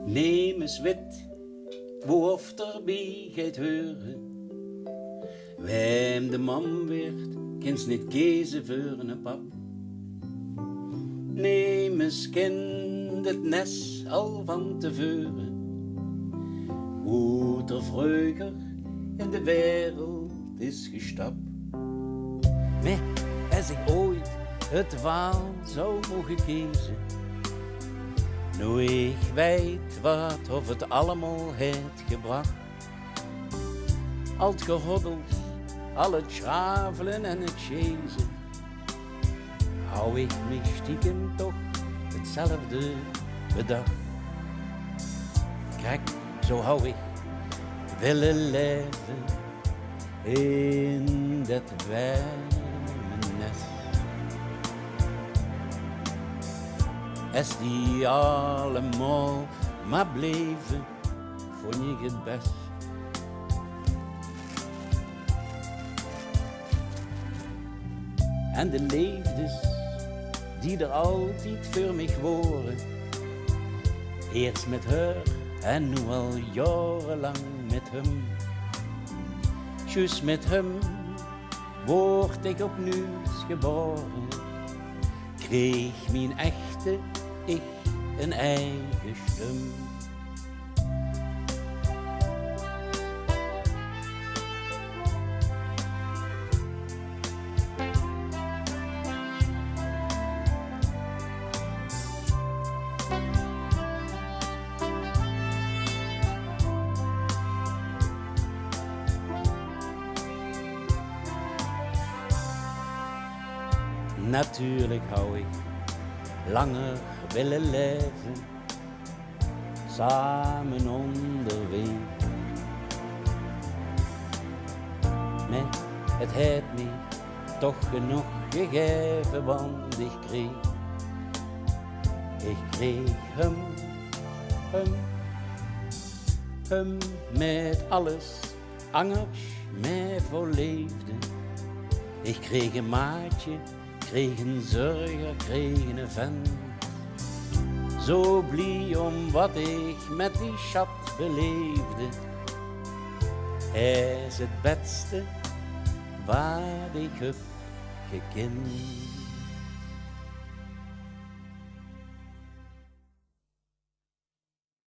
Neem eens wit, wo of erbij gaat horen. Wem de man werd, kent niet kiezen voor een pap. Neem eens kind het nest al van tevoren. Hoe er vroeger in de wereld is gestapt. Wie, als ik ooit het waal zou mogen kiezen. Nu ik weet wat of het allemaal heeft gebracht. Al het geroddels, al het schavelen en het chasen. Hou ik me stiekem toch hetzelfde bedacht. Kijk, zo hou ik willen leven in dat warme nest. Als die allemaal maar bleven, vond ik het best. En de liefdes die er altijd voor mij waren, eerst met haar en nu al jarenlang met hem. Juist met hem word ik opnieuw geboren, kreeg mijn echte ik een eigen stem. Natuurlijk hou ik langer willen leven, samen onderweg. Maar het heeft me toch genoeg gegeven, want ik kreeg hem met alles, angers mij voor liefde. Ik kreeg een maatje, kreeg een zorger, kreeg een vent. Zo blij om wat ik met die schat beleefde. Hij is het beste wat ik heb gekend.